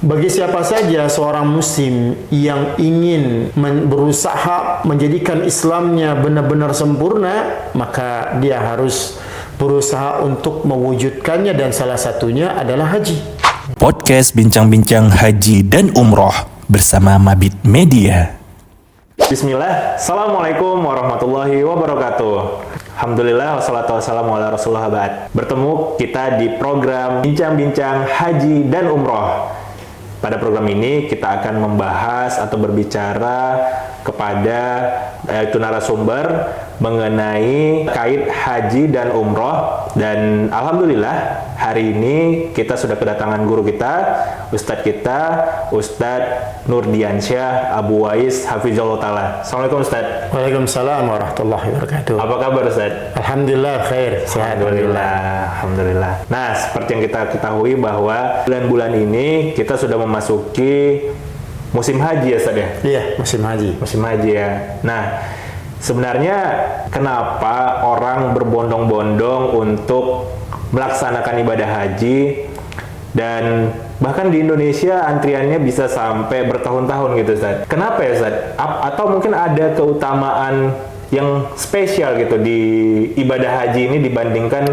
Bagi siapa saja seorang muslim yang ingin berusaha menjadikan Islamnya benar-benar sempurna, maka dia harus berusaha untuk mewujudkannya, dan salah satunya adalah haji. Podcast Bincang-Bincang Haji dan Umroh bersama Mabit Media. Bismillah, Assalamualaikum warahmatullahi wabarakatuh. Alhamdulillah, wassalatu wassalamu ala rasulullah ba'd. Bertemu kita di program Bincang-Bincang Haji dan Umroh. Pada program ini kita akan membahas atau berbicara kepada narasumber mengenai kait haji dan umroh, dan alhamdulillah hari ini kita sudah kedatangan guru kita, Ustadz Nurdiansyah Abu Wais Hafizahullah Ta'ala. Assalamualaikum Ustadz. Waalaikumsalam warahmatullahi wabarakatuh. Apa kabar Ustadz? Alhamdulillah khair, sehat. Alhamdulillah. Nah, seperti yang kita ketahui bahwa bulan-bulan ini kita sudah memasuki musim haji ya Ustadz ya? Iya, musim haji. Musim haji ya. Nah, sebenarnya kenapa orang berbondong-bondong untuk melaksanakan ibadah haji, dan bahkan di Indonesia antriannya bisa sampai bertahun-tahun gitu Ustaz. Kenapa ya Ustaz? Atau mungkin ada keutamaan yang spesial gitu di ibadah haji ini dibandingkan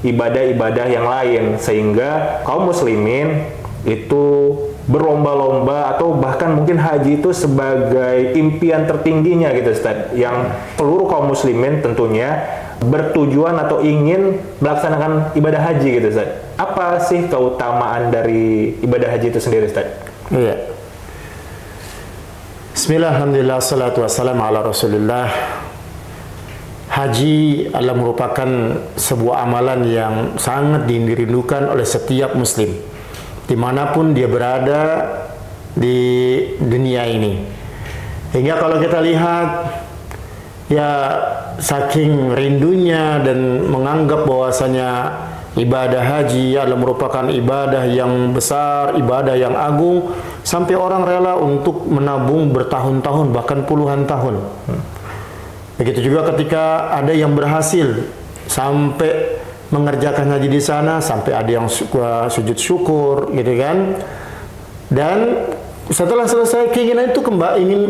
ibadah-ibadah yang lain, sehingga kaum muslimin itu berlomba-lomba, atau bahkan mungkin haji itu sebagai impian tertingginya gitu Ustaz, yang seluruh kaum muslimin tentunya bertujuan atau ingin melaksanakan ibadah haji gitu Ustaz. Apa sih keutamaan dari ibadah haji itu sendiri Ustaz? Iya. Bismillah, alhamdulillah, salatu wassalamu ala rasulillah. Haji adalah merupakan sebuah amalan yang sangat dirindukan oleh setiap muslim dimanapun dia berada di dunia ini. Hingga kalau kita lihat, ya saking rindunya dan menganggap bahwasanya ibadah haji adalah merupakan ibadah yang besar, ibadah yang agung, sampai orang rela untuk menabung bertahun-tahun, bahkan puluhan tahun. Begitu juga ketika ada yang berhasil sampai mengerjakan haji di sana, sampai ada yang sujud syukur gitu kan, dan setelah selesai keinginan itu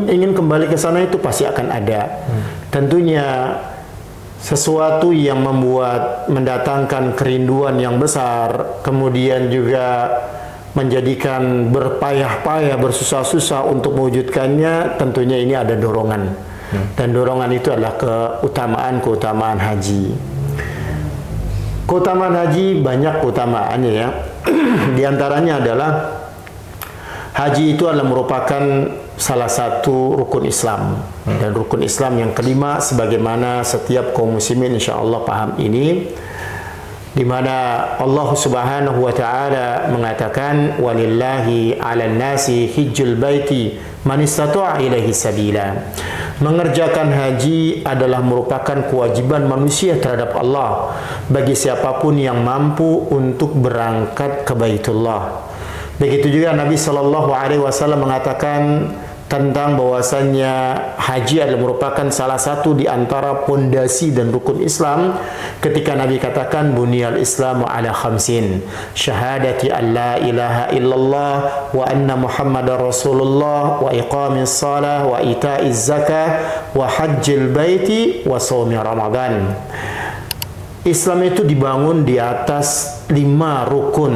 ingin kembali ke sana itu pasti akan ada. Tentunya sesuatu yang mendatangkan kerinduan yang besar, kemudian juga menjadikan berpayah-payah, bersusah-susah untuk mewujudkannya, tentunya ini ada dorongan. Dan dorongan itu adalah keutamaan haji. Keutamaan haji banyak keutamaannya ya. Di antaranya adalah haji itu adalah merupakan salah satu rukun Islam, dan rukun Islam yang kelima, sebagaimana setiap kaum muslimin insyaallah paham ini, di mana Allah Subhanahu wa taala mengatakan walillahi 'alan nasi hijjul baiti man istata'a ilaihi sabila. Mengerjakan haji adalah merupakan kewajiban manusia terhadap Allah bagi siapapun yang mampu untuk berangkat ke Baitullah. Begitu juga Nabi sallallahu alaihi wasallam mengatakan tentang bahwasannya haji adalah merupakan salah satu di antara pondasi dan rukun Islam, ketika Nabi katakan bunyal Islamu ala khamsin, syahadati an la ilaha illallah wa anna Muhammadar Rasulullah wa iqamis salah wa itaiz zakah wa hajjil baiti wa shaumi Ramadan. Islam itu dibangun di atas 5 rukun.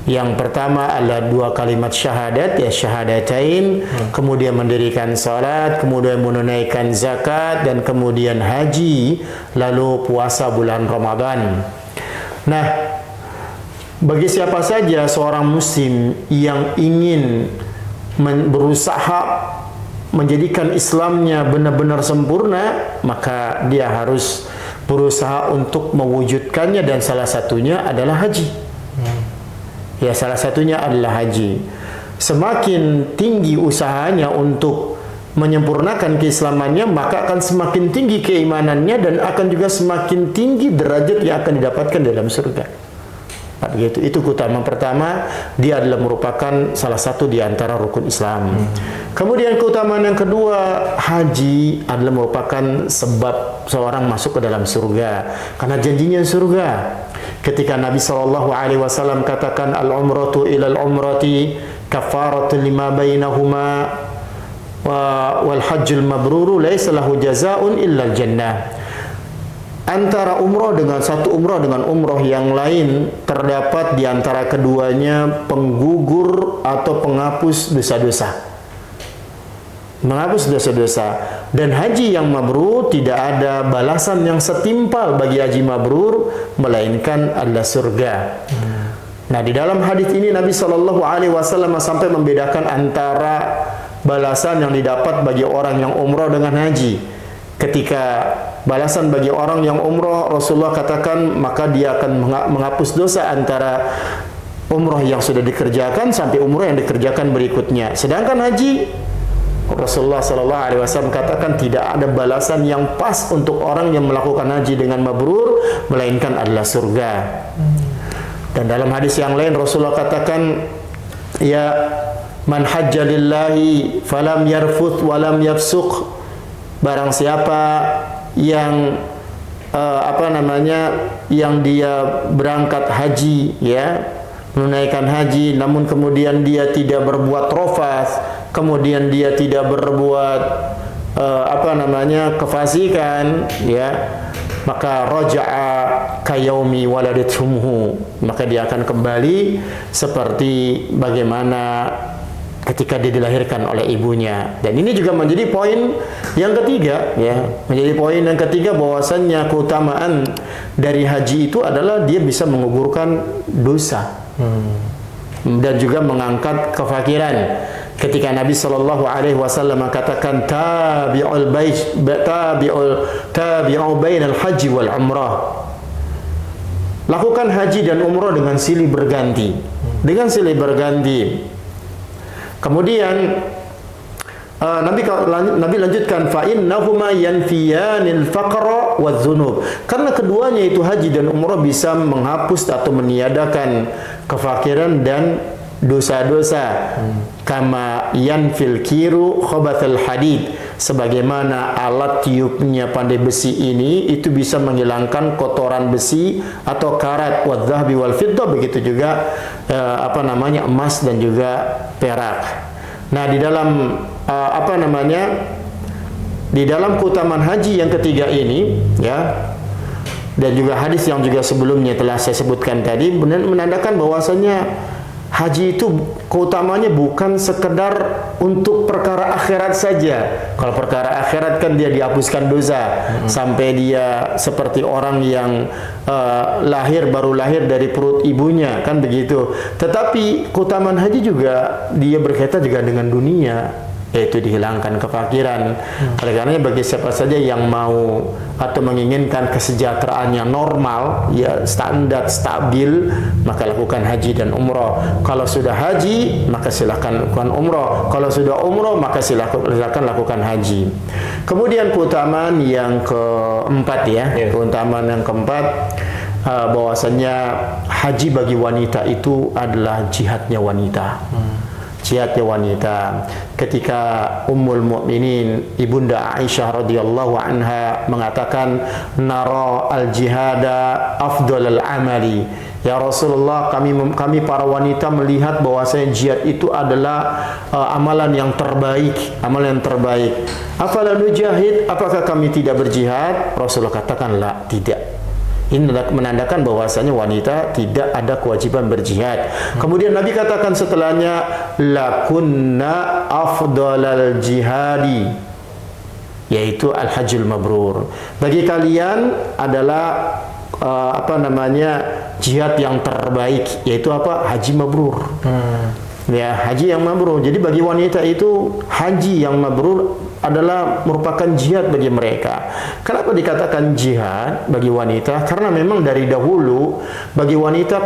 Yang pertama adalah 2 kalimat syahadat, ya syahadatain, kemudian mendirikan salat, kemudian menunaikan zakat, dan kemudian haji, lalu puasa bulan Ramadan. Nah, bagi siapa saja seorang muslim yang ingin berusaha menjadikan Islamnya benar-benar sempurna, maka dia harus berusaha untuk mewujudkannya, dan salah satunya adalah haji. Ya, salah satunya adalah haji. Semakin tinggi usahanya untuk menyempurnakan keislamannya, maka akan semakin tinggi keimanannya, dan akan juga semakin tinggi derajat yang akan didapatkan dalam surga. Begitu. Itu keutamaan pertama, dia adalah merupakan salah satu di antara rukun Islam. Kemudian keutamaan yang kedua, haji adalah merupakan sebab seorang masuk ke dalam surga, karena janjinya surga. ketika Nabi SAW katakan al-umratu ilal umrati kafaratun lima bainahuma wal hajjul mabruru laisa lahu jazaa'un illa al-jannah. Antara umroh dengan satu umroh dengan umroh yang lain terdapat di antara keduanya penggugur atau penghapus dosa-dosa. Menghapus dosa-dosa. Dan haji yang mabrur tidak ada balasan yang setimpal bagi haji mabrur melainkan adalah surga. Nah, di dalam hadis ini Nabi SAW sampai membedakan antara balasan yang didapat bagi orang yang umroh dengan haji. Ketika balasan bagi orang yang umroh, Rasulullah katakan maka dia akan menghapus dosa antara umroh yang sudah dikerjakan sampai umroh yang dikerjakan berikutnya. Sedangkan haji, Rasulullah SAW katakan tidak ada balasan yang pas untuk orang yang melakukan haji dengan mabrur melainkan adalah surga. Dan dalam hadis yang lain Rasulullah katakan, ya man hajja lillahi falam yarfuth walam yafsuq. Barang siapa yang yang dia berangkat haji, ya, menunaikan haji, namun kemudian dia tidak berbuat rafas, kemudian dia tidak berbuat kefasikan, ya, maka raja'a kayaumi waladatuhu, maka dia akan kembali seperti bagaimana ketika dia dilahirkan oleh ibunya. Dan ini juga menjadi poin yang ketiga, ya, menjadi poin yang ketiga bahwasannya keutamaan dari haji itu adalah dia bisa menggugurkan dosa dan juga mengangkat kefakiran. Ketika Nabi SAW katakan tabi'u bainal haji wal umrah, lakukan haji dan umrah dengan silih berganti, dengan silih berganti. Kemudian Nabi lanjutkan fa innahuma yanfiyanil faqra wadz-dzunub. Karena keduanya itu haji dan umrah bisa menghapus atau meniadakan kefakiran dan dosa-dosa. Kama yanfil kiru khabathal hadid. Sebagaimana alat tiupnya pandai besi ini itu bisa menghilangkan kotoran besi atau karat wadz-dzahabi wal fiddah, begitu juga emas dan juga perak. Nah, di dalam di dalam keutamaan haji yang ketiga ini, ya, dan juga hadis yang juga sebelumnya telah saya sebutkan tadi menandakan bahwasanya haji itu keutamanya bukan sekedar untuk perkara akhirat saja. Kalau perkara akhirat kan dia dihapuskan dosa sampai dia seperti orang yang baru lahir dari perut ibunya, kan begitu. Tetapi keutamaan haji juga dia berkaitan juga dengan dunia, yaitu dihilangkan kefakiran. Oleh karenanya bagi siapa saja yang mau atau menginginkan kesejahteraan yang normal, ya, standar stabil, maka lakukan haji dan umrah. Kalau sudah haji, maka silakan lakukan umrah. Kalau sudah umrah, maka silakan lakukan haji. Kemudian keutamaan yang keempat, ya, keutamaan yang keempat, bahwasanya haji bagi wanita itu adalah jihadnya wanita. Jihadnya wanita. Ketika Ummul Mukminin Ibunda Aisyah radhiyallahu anha mengatakan nara al-jihada afdalul amali, ya Rasulullah, kami para wanita melihat bahwasanya jihad itu adalah amalan yang terbaik, amalan yang terbaik. Afala nujahid, apakah kami tidak berjihad? Rasulullah katakan la, tidak. Ini menandakan bahwasanya wanita tidak ada kewajiban berjihad. Kemudian Nabi katakan setelahnya, lakunna afdalal jihadi, yaitu al-hajjul mabrur. Bagi kalian adalah jihad yang terbaik, yaitu apa? Haji mabrur. Ya, haji yang mabrur. Jadi bagi wanita itu haji yang mabrur adalah merupakan jihad bagi mereka. Kenapa dikatakan jihad bagi wanita? Karena memang dari dahulu bagi wanita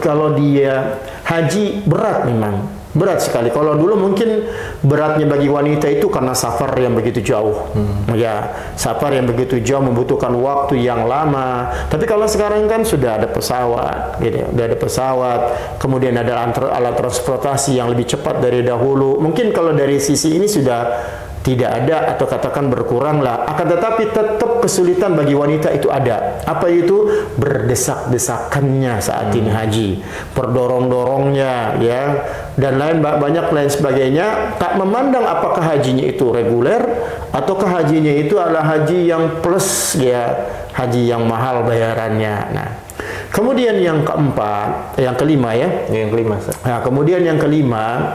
kalau dia haji berat, memang berat sekali. Kalau dulu mungkin beratnya bagi wanita itu karena safar yang begitu jauh. Ya, safar yang begitu jauh membutuhkan waktu yang lama. Tapi kalau sekarang kan sudah ada pesawat, gitu. Sudah ada pesawat, kemudian ada alat transportasi yang lebih cepat dari dahulu. Mungkin kalau dari sisi ini sudah tidak ada atau katakan berkuranglah, akan tetapi tetap kesulitan bagi wanita itu ada. Apa itu? Berdesak-desakannya saat ini haji, perdorong-dorongnya ya, dan banyak lain sebagainya. Tak memandang apakah hajinya itu reguler ataukah hajinya itu adalah haji yang plus ya, haji yang mahal bayarannya. Nah, kemudian yang kelima ya. Yang kelima. Nah, kemudian yang kelima,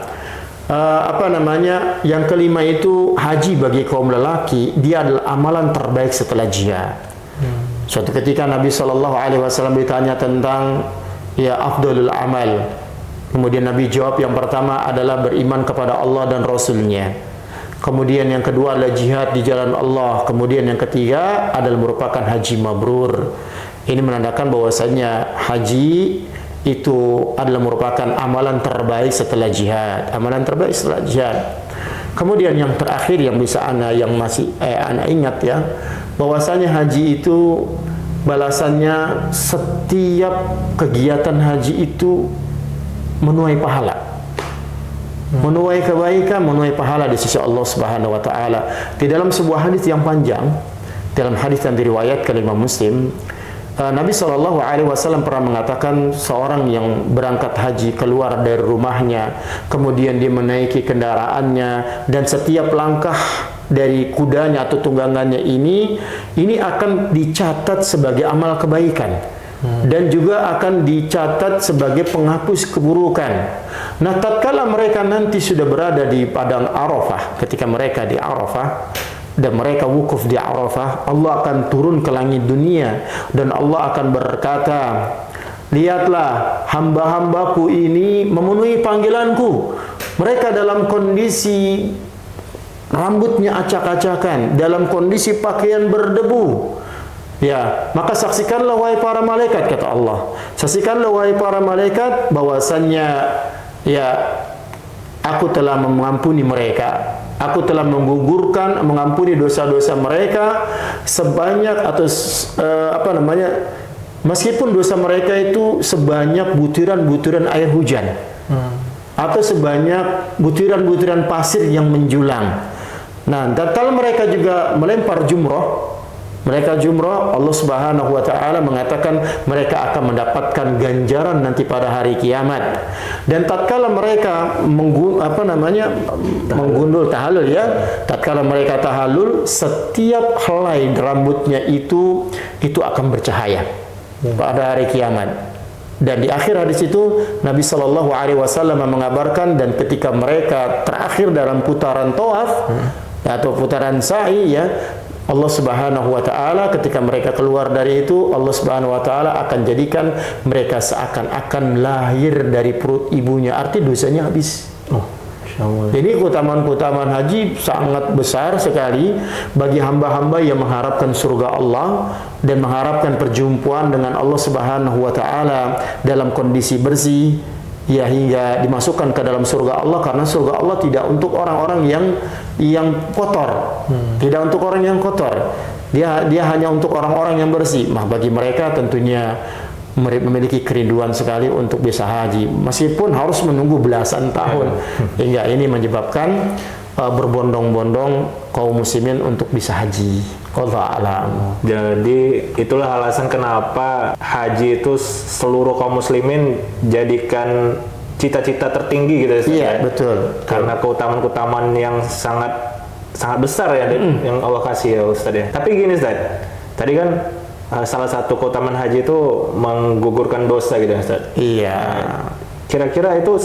yang kelima itu haji bagi kaum lelaki, dia adalah amalan terbaik setelah jihad. Suatu ketika Nabi SAW ditanya tentang ya afdalul amal. Kemudian Nabi jawab yang pertama adalah beriman kepada Allah dan Rasulnya. Kemudian yang kedua adalah jihad di jalan Allah. Kemudian yang ketiga adalah merupakan haji mabrur. Ini menandakan bahwasanya haji itu adalah merupakan amalan terbaik setelah jihad. Amalan terbaik setelah jihad. Kemudian yang terakhir yang bisa anak ingat ya, bahwasanya haji itu balasannya setiap kegiatan haji itu menuai pahala. Menuai kebaikan, menuai pahala di sisi Allah Subhanahu wa taala. Di dalam sebuah hadis yang panjang, dalam hadis yang diriwayatkan Imam Muslim, Nabi SAW pernah mengatakan seorang yang berangkat haji keluar dari rumahnya, kemudian dia menaiki kendaraannya, dan setiap langkah dari kudanya atau tunggangannya ini akan dicatat sebagai amal kebaikan, dan juga akan dicatat sebagai penghapus keburukan. Nah, tatkala mereka nanti sudah berada di padang Arafah, ketika mereka di Arafah dan mereka wukuf di Arafah, Allah akan turun ke langit dunia dan Allah akan berkata, lihatlah hamba-hambaku ini memenuhi panggilanku. Mereka dalam kondisi rambutnya acak-acakan, dalam kondisi pakaian berdebu. Ya, maka saksikanlah wahai para malaikat, kata Allah. Saksikanlah wahai para malaikat bahwasannya ya, aku telah mengampuni mereka. Aku telah mengampuni dosa-dosa mereka sebanyak atau meskipun dosa mereka itu sebanyak butiran-butiran air hujan, atau sebanyak butiran-butiran pasir yang menjulang. Nah, tatkala mereka juga melempar jumrah, Allah Subhanahu wa taala mengatakan mereka akan mendapatkan ganjaran nanti pada hari kiamat. Dan tatkala mereka menggundul tahallul ya, tatkala mereka tahallul, setiap helai rambutnya itu akan bercahaya pada hari kiamat. Dan di akhir hadis itu Nabi sallallahu alaihi wasallam mengabarkan, dan ketika mereka terakhir dalam putaran tawaf atau putaran sa'i ya, Allah Subhanahu wa taala ketika mereka keluar dari itu, Allah Subhanahu wa taala akan jadikan mereka seakan-akan lahir dari perut ibunya, arti dosanya habis. Jadi keutamaan-keutamaan haji sangat besar sekali bagi hamba-hamba yang mengharapkan surga Allah dan mengharapkan perjumpaan dengan Allah Subhanahu wa taala dalam kondisi bersih ya, hingga dimasukkan ke dalam surga Allah, karena surga Allah tidak untuk orang-orang yang kotor, tidak untuk orang yang kotor. Dia hanya untuk orang-orang yang bersih. Bagi mereka tentunya memiliki kerinduan sekali untuk bisa haji, meskipun harus menunggu belasan tahun. Hingga ini menyebabkan berbondong-bondong kaum muslimin untuk bisa haji. Wallahu a'lam. Jadi itulah alasan kenapa haji itu seluruh kaum muslimin jadikan cita-cita tertinggi gitu ya. Iya, betul. Karena keutamaan-keutamaan yang sangat besar ya yang Allah kasih ya Ustaz ya. Tapi gini Ustaz, tadi kan salah satu keutamaan haji itu menggugurkan dosa gitu ya Ustaz. Iya. Kira-kira itu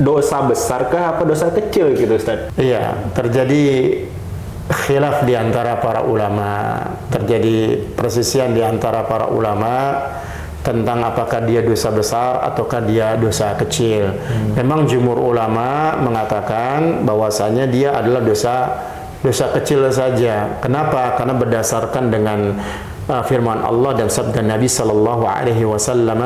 dosa besarkah apa dosa kecil gitu Ustaz? Iya, terjadi khilaf di antara para ulama, terjadi persisian di antara para ulama tentang apakah dia dosa besar ataukah dia dosa kecil. Memang jumhur ulama mengatakan bahwasanya dia adalah dosa kecil saja. Kenapa? Karena berdasarkan dengan firman Allah dan sabda Nabi sallallahu alaihi wasallam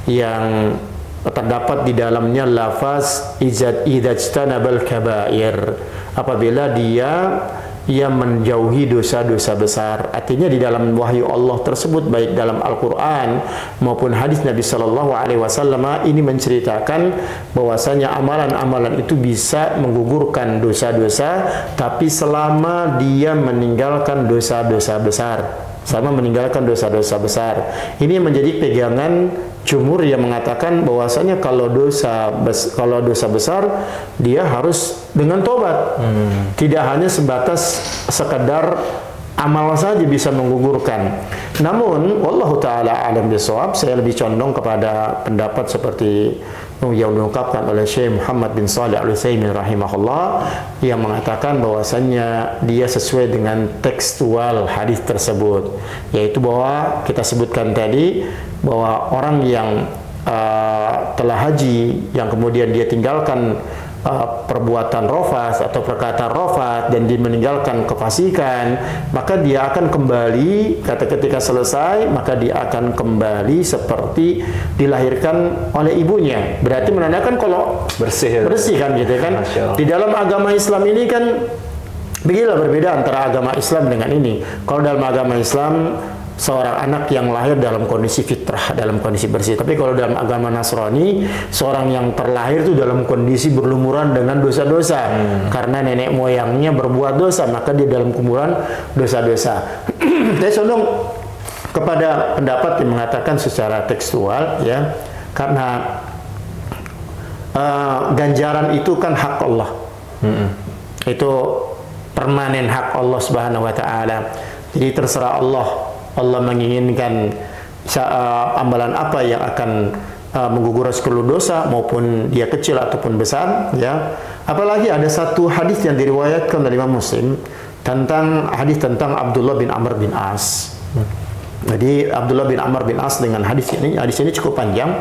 yang terdapat di dalamnya lafaz idzajtanabal kabair, apabila dia ia menjauhi dosa-dosa besar. Artinya di dalam wahyu Allah tersebut, baik dalam Al-Quran maupun hadis Nabi Sallallahu Alaihi Wasallam, ini menceritakan bahwasanya amalan-amalan itu bisa menggugurkan dosa-dosa, tapi selama dia meninggalkan dosa-dosa besar. Sama meninggalkan dosa-dosa besar. Ini menjadi pegangan jumhur yang mengatakan bahwasanya kalau dosa besar dia harus dengan tobat. Tidak hanya sebatas sekedar amal saja bisa menggugurkan. Namun wallahu taala alam bisawab, saya lebih condong kepada pendapat seperti yang diungkapkan oleh Syekh Muhammad bin Shalih Al-Utsaimin rahimahullah, yang mengatakan bahwasannya dia sesuai dengan tekstual hadis tersebut, yaitu bahwa kita sebutkan tadi bahwa orang yang telah haji yang kemudian dia tinggalkan perbuatan rafas atau perkataan rafat dan dia meninggalkan kefasikan, maka dia akan kembali, kata ketika selesai maka dia akan kembali seperti dilahirkan oleh ibunya. Berarti menandakan kalau bersih kan gitu kan. Di dalam agama Islam ini kan beginilah berbeda antara agama Islam dengan ini. Kalau dalam agama Islam seorang anak yang lahir dalam kondisi fitrah, dalam kondisi bersih. Tapi kalau dalam agama Nasrani, seorang yang terlahir itu dalam kondisi berlumuran dengan dosa-dosa. Karena nenek moyangnya berbuat dosa, maka dia dalam kumuran dosa-dosa. Saya condong kepada pendapat yang mengatakan secara tekstual, ya, karena ganjaran itu kan hak Allah. Itu permanen hak Allah Subhanahu wa taala. Jadi terserah Allah menginginkan amalan apa yang akan menggugurkan seluruh dosa, maupun dia kecil ataupun besar, ya. Apalagi ada satu hadis yang diriwayatkan dari Imam Muslim tentang Abdullah bin Amr bin As. Jadi Abdullah bin Amr bin As dengan hadis ini cukup panjang.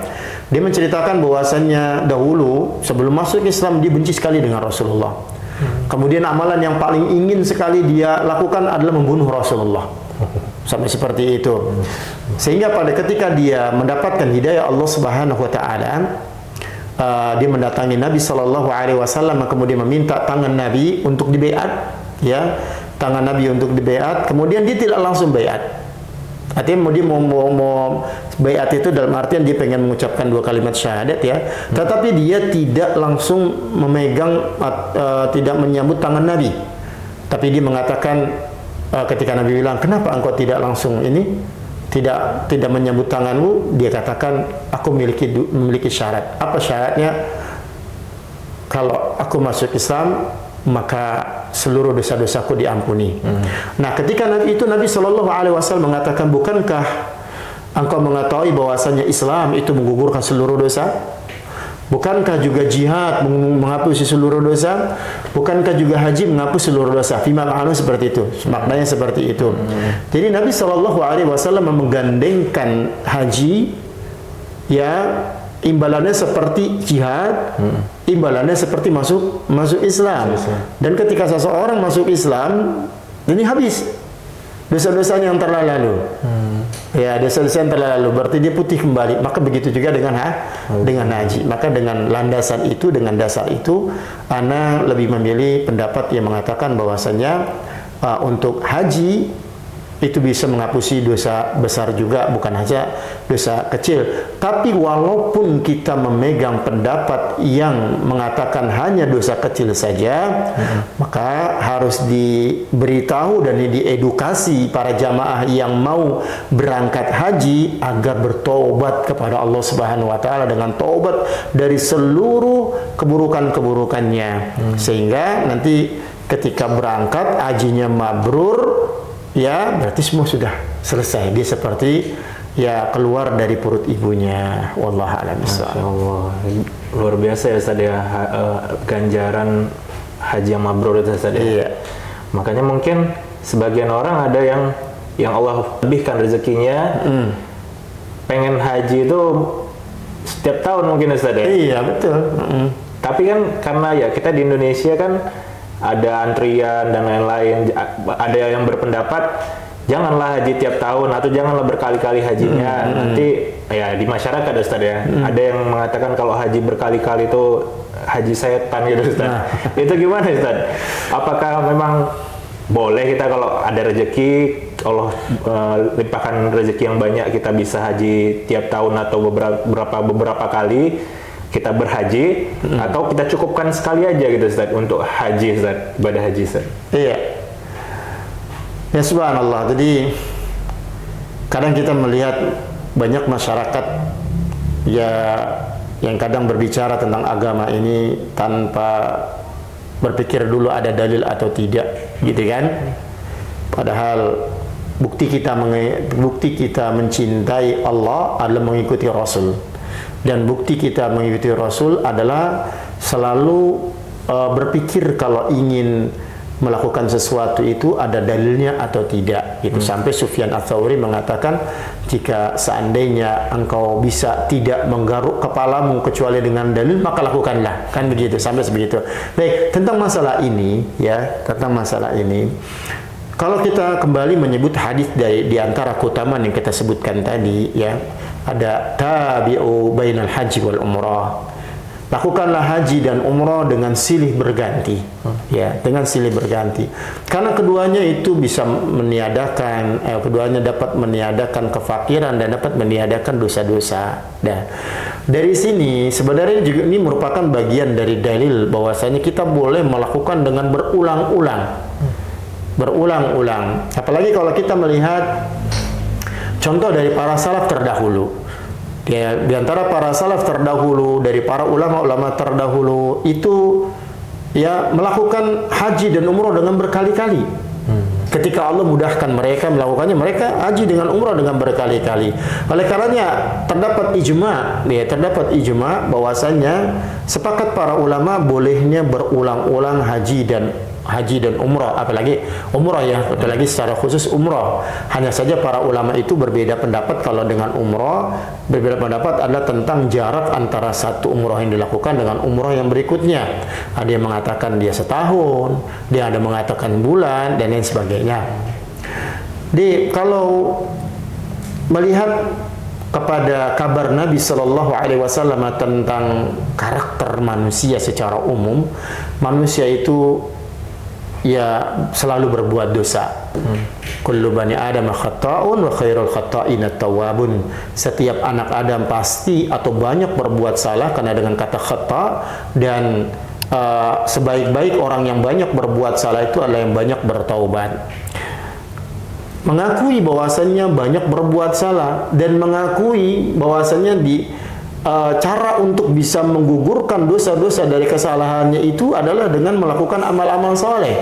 Dia menceritakan bahwasannya dahulu sebelum masuk Islam dia benci sekali dengan Rasulullah. Kemudian amalan yang paling ingin sekali dia lakukan adalah membunuh Rasulullah. Sampai seperti itu. Sehingga pada ketika dia mendapatkan hidayah Allah Subhanahu wa taala, dia mendatangi Nabi sallallahu alaihi wasallam, kemudian meminta tangan Nabi untuk dibaiat, ya. Tangan Nabi untuk dibaiat, kemudian dia tidak langsung baiat. Artinya dia mau baiat itu dalam artian dia pengen mengucapkan 2 kalimat syahadat, ya. Tetapi dia tidak langsung memegang, tidak menyambut tangan Nabi. Tapi dia mengatakan, ketika Nabi bilang, kenapa engkau tidak langsung tidak menyambut tanganmu? Dia katakan, aku memiliki syarat. Apa syaratnya? Kalau aku masuk Islam, maka seluruh dosa-dosaku diampuni. Nah, ketika Nabi Shallallahu Alaihi Wasallam mengatakan, bukankah engkau mengetahui bahwasanya Islam itu menggugurkan seluruh dosa? Bukankah juga jihad menghapus seluruh dosa? Bukankah juga haji menghapus seluruh dosa? Fima ma'anu seperti itu. Maknanya seperti itu. Jadi Nabi Shallallahu Alaihi Wasallam menggandengkan haji, ya, imbalannya seperti jihad, imbalannya seperti masuk Islam. Dan ketika seseorang masuk Islam, ini habis dosa-dosanya yang telah lalu. Ya, dosa-dosa yang telah lalu, berarti dia putih kembali. Maka begitu juga dengan haji. Maka dengan landasan itu, dengan dasar itu, ana lebih memilih pendapat yang mengatakan bahwasanya untuk haji itu bisa menghapusi dosa besar juga, bukan hanya dosa kecil. Tapi walaupun kita memegang pendapat yang mengatakan hanya dosa kecil saja, maka harus diberitahu dan diedukasi para jamaah yang mau berangkat haji agar bertobat kepada Allah Subhanahu wa taala dengan taubat dari seluruh keburukan-keburukannya. Sehingga nanti ketika berangkat hajinya mabrur, ya, berarti semua sudah selesai. Dia seperti, ya, keluar dari perut ibunya. Wallahu a'lam bishawab. Luar biasa ya Ustaz ya, ganjaran haji yang mabrur itu Ustaz ya. Iya. Makanya mungkin sebagian orang ada yang Allah lebihkan rezekinya, pengen haji itu setiap tahun mungkin Ustaz ya. Iya, betul. Tapi kan karena ya kita di Indonesia kan ada antrian dan lain-lain. Ada yang berpendapat janganlah haji tiap tahun atau janganlah berkali-kali hajinya. Nanti ya di masyarakat Ustaz ya. Ada yang mengatakan kalau haji berkali-kali itu haji setan gitu Ustaz. Itu gimana Ustaz? Apakah memang boleh kita kalau ada rezeki, Allah limpahkan rezeki yang banyak, kita bisa haji tiap tahun atau beberapa kali kita berhaji, atau kita cukupkan sekali aja gitu Ustaz untuk haji Ustaz, ibadah haji Ustaz. Iya. Ya subhanallah. Jadi kadang kita melihat banyak masyarakat ya yang kadang berbicara tentang agama ini tanpa berpikir dulu ada dalil atau tidak, gitu kan? Padahal bukti kita mencintai Allah adalah mengikuti Rasul, dan bukti kita mengikuti Rasul adalah selalu berpikir kalau ingin melakukan sesuatu itu ada dalilnya atau tidak. Itu sampai Sufyan Ats-Tsauri mengatakan, jika seandainya engkau bisa tidak menggaruk kepalamu kecuali dengan dalil, maka lakukanlah. Kan begitu, sampai sebegitu. Baik, tentang masalah ini ya, tentang masalah ini. Kalau kita kembali menyebut hadis di antara keutamaan yang kita sebutkan tadi ya, ada tabi'u bainal haji wal umrah. Lakukanlah haji dan umrah dengan silih berganti, ya, dengan silih berganti. Karena keduanya itu bisa meniadakan, keduanya dapat meniadakan kefakiran dan dapat meniadakan dosa-dosa. Nah, dari sini sebenarnya juga ini merupakan bagian dari dalil bahwasanya kita boleh melakukan dengan berulang-ulang. Apalagi kalau kita melihat contoh dari para salaf terdahulu. Ya, di antara para salaf terdahulu, dari para ulama-ulama terdahulu itu ya melakukan haji dan umrah dengan berkali-kali. Ketika Allah mudahkan mereka melakukannya, mereka haji dengan umrah dengan berkali-kali. Oleh karenanya terdapat ijma bahwasanya sepakat para ulama bolehnya berulang-ulang haji dan umrah, apalagi umrah ya, apalagi secara khusus umrah. Hanya saja para ulama itu berbeda pendapat. Kalau dengan umrah, berbeda pendapat adalah tentang jarak antara satu umrah yang dilakukan dengan umrah yang berikutnya. Ada yang mengatakan dia setahun, dia ada mengatakan bulan, dan lain sebagainya. Kalau melihat kepada kabar Nabi Shallallahu Alaihi Wasallam tentang karakter manusia secara umum, manusia itu ya selalu berbuat dosa. Kullu bani Adam khata'un wa khairul khata'ina tawwabun. Setiap anak Adam pasti atau banyak berbuat salah, karena dengan kata khata, dan sebaik-baik orang yang banyak berbuat salah itu adalah yang banyak bertaubat. Mengakui bahwasannya banyak berbuat salah dan mengakui bahwasannya cara untuk bisa menggugurkan dosa-dosa dari kesalahannya itu adalah dengan melakukan amal-amal soleh.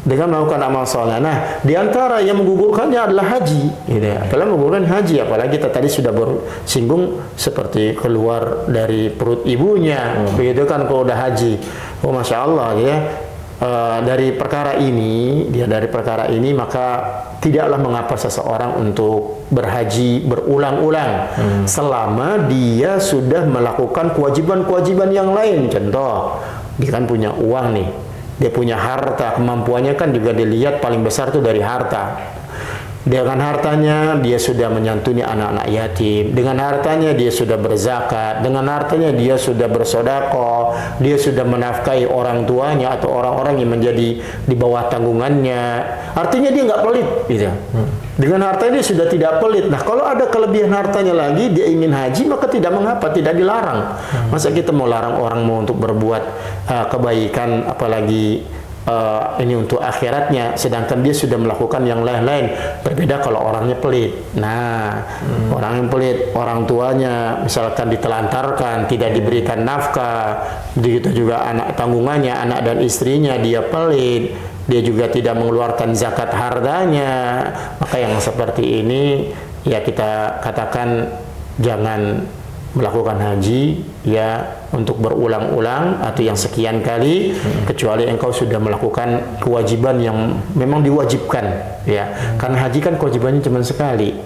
Dengan melakukan amal soleh. Nah, di antara yang menggugurkannya adalah haji. Gitu ya. Apalagi menggugurkan haji, apalagi kita tadi sudah bersinggung seperti keluar dari perut ibunya. Begitu kan kalau udah haji. Oh, masya Allah ya. Dari perkara ini maka tidaklah mengapa seseorang untuk berhaji berulang-ulang selama dia sudah melakukan kewajiban-kewajiban yang lain. Contoh, dia kan punya uang nih, dia punya harta, kemampuannya kan juga dilihat paling besar itu dari harta. Dengan hartanya dia sudah menyantuni anak-anak yatim, dengan hartanya dia sudah berzakat, dengan hartanya dia sudah bersedekah, dia sudah menafkahi orang tuanya atau orang-orang yang menjadi di bawah tanggungannya. Artinya dia nggak pelit, gitu. Dengan hartanya dia sudah tidak pelit. Nah, kalau ada kelebihan hartanya lagi, dia ingin haji, maka tidak mengapa, tidak dilarang. Masa kita mau larang orang mau untuk berbuat kebaikan, apalagi ini untuk akhiratnya, sedangkan dia sudah melakukan yang lain-lain. Berbeda kalau orangnya pelit. Nah, orang yang pelit, orang tuanya misalkan ditelantarkan, tidak diberikan nafkah, begitu juga anak tanggungannya, anak dan istrinya, dia pelit, dia juga tidak mengeluarkan zakat hartanya, maka yang seperti ini ya kita katakan jangan melakukan haji ya untuk berulang-ulang atau yang sekian kali, kecuali engkau sudah melakukan kewajiban yang memang diwajibkan ya, karena haji kan kewajibannya cuma sekali.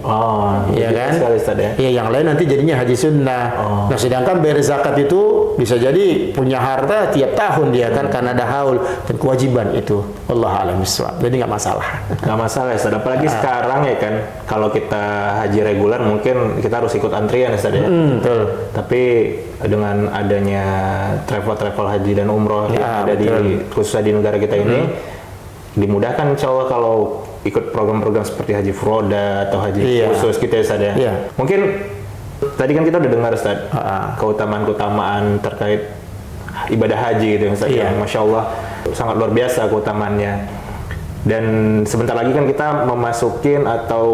Ya kan sekali, ya, yang lain nanti jadinya haji sunnah. Nah, sedangkan bayar zakat itu bisa jadi punya harta tiap tahun dia kan, karena ada haul dan kewajiban itu. Allah a'lam bishawab. Jadi nggak masalah. Nggak masalah ya, Ustaz. Apalagi sekarang ya kan, kalau kita haji reguler mungkin kita harus ikut antrian ya, Ustaz ya. Betul. Tapi dengan adanya travel haji dan umroh yang ada di khususnya di negara kita ini, dimudahkan insya Allah kalau ikut program-program seperti Haji Furoda atau Haji Iya. khusus gitu ya Ustaz ya. Iya. Mungkin tadi kan kita udah dengar Ustaz keutamaan-keutamaan terkait ibadah haji gitu ya Ustaz. Iya. Yang Masya Allah sangat luar biasa keutamaannya. Dan sebentar lagi kan kita memasukin atau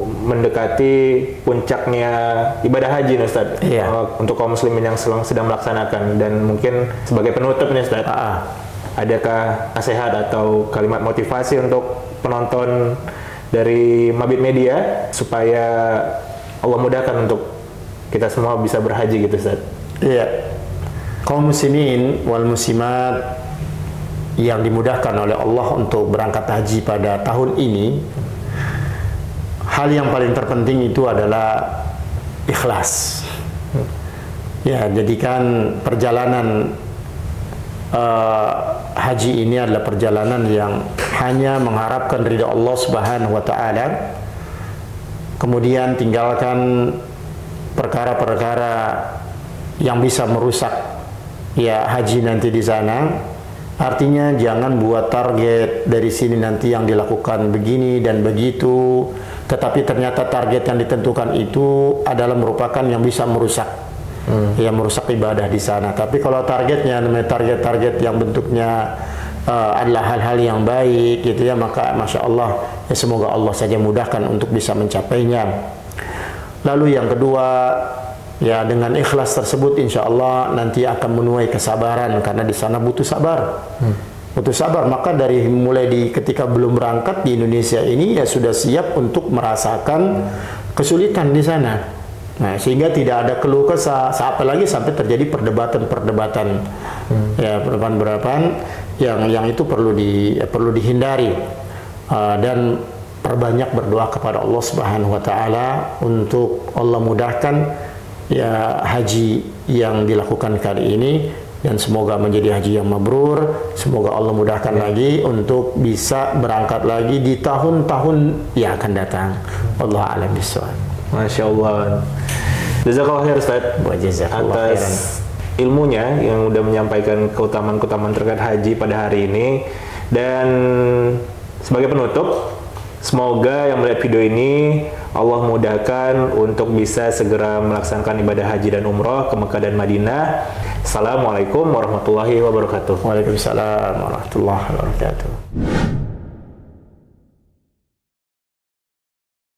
mendekati puncaknya ibadah haji nih Ustaz. Iya. Untuk kaum muslimin yang sedang melaksanakan, dan mungkin sebagai penutup nih Ustaz. Adakah nasihat atau kalimat motivasi untuk penonton dari Mabit Media supaya Allah mudahkan untuk kita semua bisa berhaji gitu Ustaz? Iya. Kaum muslimin wal muslimat yang dimudahkan oleh Allah untuk berangkat haji pada tahun ini, hal yang paling terpenting itu adalah ikhlas. Ya, jadikan perjalanan haji ini adalah perjalanan yang hanya mengharapkan ridha Allah Subhanahu wa taala. Kemudian tinggalkan perkara-perkara yang bisa merusak ya haji nanti di sana. Artinya jangan buat target dari sini nanti yang dilakukan begini dan begitu, tetapi ternyata target yang ditentukan itu adalah merupakan yang bisa merusak, yang merusak ibadah di sana. Tapi kalau targetnya target-target yang bentuknya adalah hal-hal yang baik gitu ya, maka Masya Allah ya, semoga Allah saja mudahkan untuk bisa mencapainya. Lalu yang kedua, ya dengan ikhlas tersebut insya Allah nanti akan menuai kesabaran, karena di sana butuh sabar. Butuh sabar, maka dari mulai ketika belum berangkat di Indonesia ini ya sudah siap untuk merasakan kesulitan di sana. Nah, sehingga tidak ada keluh kesah, apalagi sampai terjadi perdebatan-perdebatan. Ya, perdebatan-perdebatan yang itu perlu dihindari. Dan perbanyak berdoa kepada Allah Subhanahu wa taala untuk Allah mudahkan ya haji yang dilakukan kali ini, dan semoga menjadi haji yang mabrur. Semoga Allah mudahkan lagi untuk bisa berangkat lagi di tahun-tahun yang akan datang. Allah a'lam bishawab. Masya Allah. Jazakallah khair Ustaz atas ilmunya yang udah menyampaikan keutamaan-keutamaan terkait haji pada hari ini. Dan sebagai penutup, semoga yang melihat video ini Allah mudahkan untuk bisa segera melaksanakan ibadah haji dan umroh ke Mekah dan Madinah. Assalamualaikum warahmatullahi wabarakatuh. Waalaikumsalam warahmatullahi wabarakatuh.